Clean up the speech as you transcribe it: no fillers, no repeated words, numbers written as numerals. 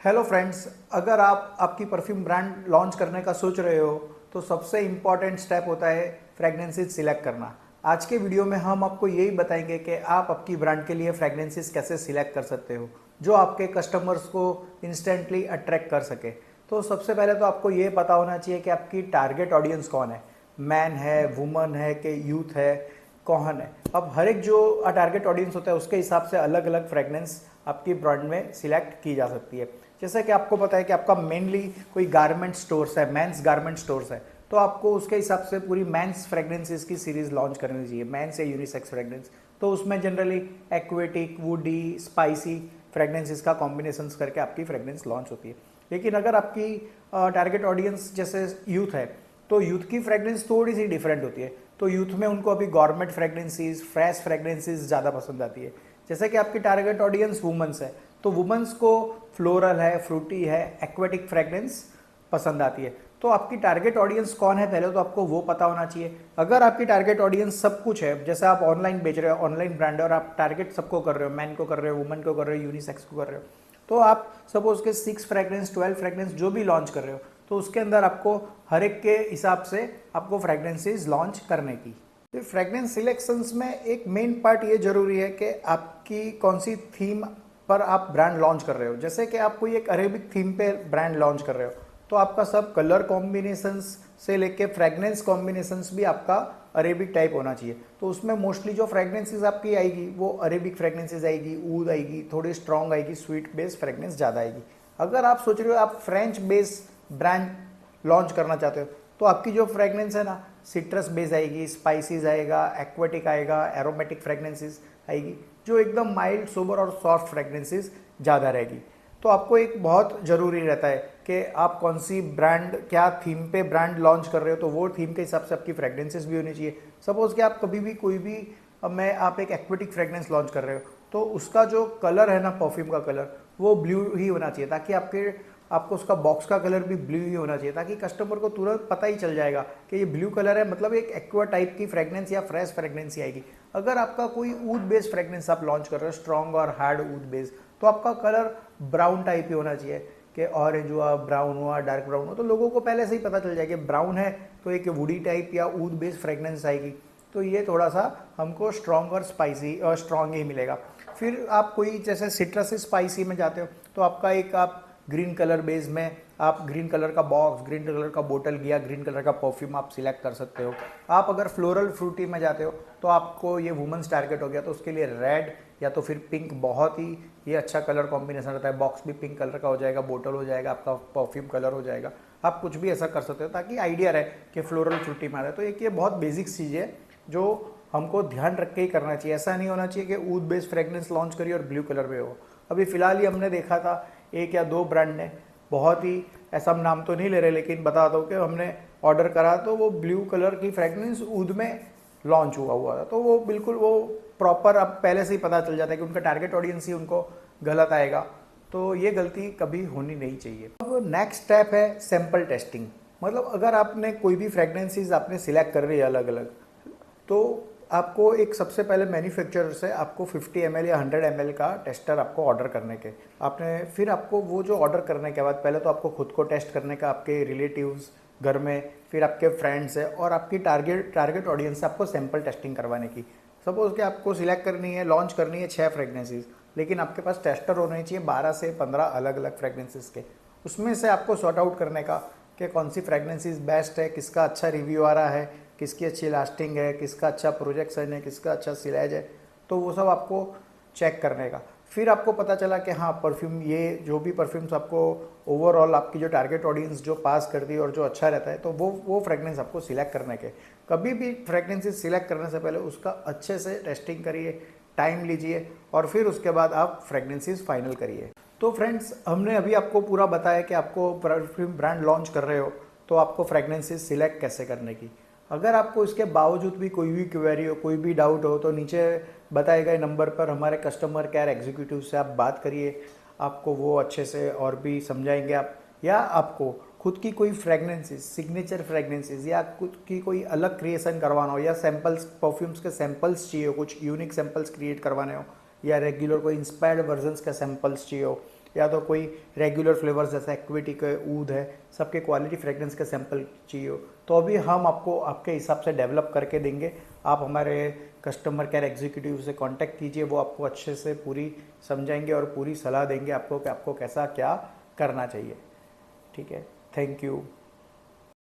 Hello friends, अगर आप आपकी परफ्यूम ब्रांड लॉन्च करने का सोच रहे हो तो सबसे इम्पॉर्टेंट स्टेप होता है फ्रेगनेंसेस सिलेक्ट करना। आज के वीडियो में हम आपको यही बताएंगे कि आप आपकी ब्रांड के लिए फ्रेगनेंसेस कैसे सिलेक्ट कर सकते हो जो आपके कस्टमर्स को इंस्टेंटली अट्रैक्ट कर सके। तो सबसे पहले तो आपको ये पता होना चाहिए कि आपकी टारगेट ऑडियंस कौन है, मैन है, वुमन है कि यूथ है, कौन है। अब हर एक जो टारगेट ऑडियंस होता है उसके हिसाब से अलग अलग फ्रेगनेंस आपकी ब्रांड में सिलेक्ट की जा सकती है। जैसे कि आपको पता है कि आपका मेनली कोई गारमेंट स्टोर्स है, मेंस गारमेंट स्टोर्स है, तो आपको उसके हिसाब से पूरी मेंस फ्रेग्रेंसेस की सीरीज लॉन्च करनी चाहिए, मेंस या यूनिसेक्स फ्रेग्रेंस। तो उसमें generally aquatic, woody, spicy fragrances का कॉम्बिनेशन करके आपकी फ्रेग्रेंस लॉन्च होती है। लेकिन अगर आपकी टारगेट ऑडियंस जैसे यूथ है तो यूथ की फ्रेग्रेंस थोड़ी सी डिफरेंट होती है। तो यूथ में उनको अभी गवर्नमेंट फ्रेग्रेंसीज, फ्रेश फ्रेग्रेंसीज ज़्यादा पसंद आती है। जैसे कि आपकी टारगेट ऑडियंस वुमेंस है तो वुमेंस को फ्लोरल है, फ्रूटी है, एक्वेटिक फ्रेग्रेंस पसंद आती है। तो आपकी टारगेट ऑडियंस कौन है पहले तो आपको वो पता होना चाहिए। अगर आपकी टारगेट ऑडियंस सब कुछ है, जैसे आप ऑनलाइन बेच रहे हो, ऑनलाइन ब्रांड है और आप टारगेट सबको कर रहे हो, मैन को कर रहे हो, वुमन को कर रहे हो, यूनिसेक्स को कर रहे हो, तो आप सपोज के 6 फ्रेग्रेंस, 12 फ्रेग्रेंस जो भी लॉन्च कर रहे हो तो उसके अंदर आपको हर एक के हिसाब से आपको फ्रेग्रेंसेज लॉन्च करने की। तो फ्रेग्रेंस सिलेक्शंस में एक मेन पार्ट ये जरूरी है कि आपकी कौन सी थीम पर आप ब्रांड लॉन्च कर रहे हो। जैसे कि आप कोई एक अरेबिक थीम पे ब्रांड लॉन्च कर रहे हो तो आपका सब कलर कॉम्बिनेशंस से लेके फ्रेग्रेंस कॉम्बिनेशंस भी आपका अरेबिक टाइप होना चाहिए। तो उसमें मोस्टली जो फ्रेग्रेंसेस आपकी आएगी वो अरेबिक फ्रेग्रेंसेस आएगी, ऊद आएगी, थोड़ी स्ट्रॉन्ग आएगी, स्वीट बेस फ्रेग्रेंस ज़्यादा आएगी। अगर आप सोच रहे हो आप फ्रेंच बेस ब्रांड लॉन्च करना चाहते हो तो आपकी जो फ्रेग्रेंस है ना, सिट्रस बेस आएगी, स्पाइसीज आएगा, एक्वेटिक आएगा, एरोमेटिक फ्रेग्रेंसेस आएगी, जो एकदम माइल्ड, सोबर और सॉफ्ट फ्रेग्रेंसेस ज़्यादा रहेगी। तो आपको एक बहुत ज़रूरी रहता है कि आप कौन सी ब्रांड, क्या थीम पे ब्रांड लॉन्च कर रहे हो, तो वो थीम के हिसाब से आपकी फ्रेग्रेंसेस भी होनी चाहिए। सपोज कि आप कभी भी कोई भी, अब मैं आप एक एक्वेटिक फ्रेग्रेंस लॉन्च कर रहे हो तो उसका जो कलर है ना, परफ्यूम का कलर, वो ब्लू ही होना चाहिए ताकि आपको उसका बॉक्स का कलर भी ब्लू ही होना चाहिए, ताकि कस्टमर को तुरंत पता ही चल जाएगा कि ये ब्लू कलर है, मतलब एक एक्वा टाइप की फ्रेग्रेंस या फ्रेश फ्रेग्रेंस ही आएगी। अगर आपका कोई ऊद बेस्ड फ्रेग्रेंस आप लॉन्च कर रहे हो, स्ट्रॉन्ग और हार्ड ऊद बेस्ड, तो आपका कलर ब्राउन टाइप ही होना चाहिए कि ऑरेंज हुआ, ब्राउन हुआ, डार्क ब्राउन हुआ, तो लोगों को पहले से ही पता चल जाएगा कि ब्राउन है तो एक वुडी टाइप या ऊद बेस्ड फ्रेग्रेंस आएगी। तो ये थोड़ा सा हमको स्ट्रॉन्ग और स्पाइसी और स्ट्रॉन्ग ही मिलेगा। फिर आप कोई जैसे सिट्रस स्पाइसी में जाते हो तो आपका एक, आप ग्रीन कलर बेस में आप ग्रीन कलर का बॉक्स, ग्रीन कलर का बोतल या ग्रीन कलर का परफ्यूम आप सिलेक्ट कर सकते हो। आप अगर फ्लोरल फ्रूटी में जाते हो तो आपको ये वुमेंस टारगेट हो गया तो उसके लिए रेड या तो फिर पिंक बहुत ही ये अच्छा कलर कॉम्बिनेशन रहता है। बॉक्स भी पिंक कलर का हो जाएगा, बोतल हो जाएगा, आपका परफ्यूम कलर हो जाएगा। आप कुछ भी ऐसा कर सकते हो ताकि आइडिया रहे कि फ्लोरल फ्रूटी में आ रहा है। तो एक ये बहुत बेसिक चीज़ है जो हमको ध्यान रख के ही करना चाहिए। ऐसा नहीं होना चाहिए कि ऊद बेस्ड फ्रेग्रेंस लॉन्च करिए और ब्लू कलर में हो। अभी फिलहाल ही हमने देखा था एक या दो ब्रांड ने, बहुत ही ऐसा हम नाम तो नहीं ले रहे लेकिन बता दो कि हमने ऑर्डर करा तो वो ब्लू कलर की फ्रेग्रेंस ऊद में लॉन्च हुआ था। तो वो बिल्कुल वो प्रॉपर, अब पहले से ही पता चल जाता है कि उनका टारगेट ऑडियंस ही उनको गलत आएगा। तो ये गलती कभी होनी नहीं चाहिए। अब नेक्स्ट स्टेप है सैंपल टेस्टिंग। मतलब अगर आपने कोई भी फ्रेग्रेंसीज आपने सिलेक्ट कर रही है अलग अलग, तो आपको एक सबसे पहले मैन्युफैक्चरर से आपको 50 ml या 100 ml का टेस्टर आपको ऑर्डर करने के, आपने फिर आपको वो जो ऑर्डर करने के बाद पहले तो आपको खुद को टेस्ट करने का, आपके रिलेटिव्स घर में, फिर आपके फ्रेंड्स है और आपकी टारगेट ऑडियंस से आपको सैंपल टेस्टिंग करवाने की। सपोज कि आपको सिलेक्ट करनी है, लॉन्च करनी है 6 फ्रेग्रेंसीज, लेकिन आपके पास टेस्टर होने चाहिए 12 से 15 अलग अलग फ्रेग्रेंसीज के। उसमें से आपको सॉर्ट आउट करने का कि कौन सी फ्रेग्रेंसीज बेस्ट है, किसका अच्छा रिव्यू आ रहा है, किसकी अच्छी लास्टिंग है, किसका अच्छा प्रोजेक्शन है, किसका अच्छा सिलेज है, तो वो सब आपको चेक करने का। फिर आपको पता चला कि हाँ परफ्यूम, ये जो भी परफ्यूम्स आपको ओवरऑल आपकी जो टारगेट ऑडियंस जो पास करती है और जो अच्छा रहता है, तो वो फ्रेग्रेंस आपको सिलेक्ट करने के। कभी भी फ्रेग्रेंसेस सिलेक्ट करने से पहले उसका अच्छे से टेस्टिंग करिए, टाइम लीजिए और फिर उसके बाद आप फ्रेग्रेंसेस फाइनल करिए। तो फ्रेंड्स, हमने अभी आपको पूरा बताया कि आपको परफ्यूम ब्रांड लॉन्च कर रहे हो तो आपको फ्रेग्रेंसेस सिलेक्ट कैसे करने की। अगर आपको इसके बावजूद भी कोई भी क्वेरी हो, कोई भी डाउट हो, तो नीचे बताए गए नंबर पर हमारे कस्टमर केयर एग्जीक्यूटिव से आप बात करिए, आपको वो अच्छे से और भी समझाएंगे। आप या आपको खुद की कोई फ्रेग्रेंसेस, सिग्नेचर फ्रेग्रेंसेस या खुद की कोई अलग क्रिएशन करवाना हो, या सैम्पल्स, परफ्यूम्स के सैम्पल्स चाहिए हो, कुछ यूनिक सैम्पल्स क्रिएट करवाने हो, या रेगुलर कोई इंस्पायर्ड वर्जन्स के सैम्पल्स चाहिए हो, या तो कोई रेगुलर फ्लेवर्स जैसे एक्विटी के ऊद है, सबके क्वालिटी फ्रेगरेंस के सैंपल चाहिए हो तो अभी हम आपको आपके हिसाब से डेवलप करके देंगे। आप हमारे कस्टमर केयर एग्जीक्यूटिव से कांटेक्ट कीजिए, वो आपको अच्छे से पूरी समझाएंगे और पूरी सलाह देंगे आपको कि आपको कैसा क्या करना चाहिए। ठीक है, थैंक यू।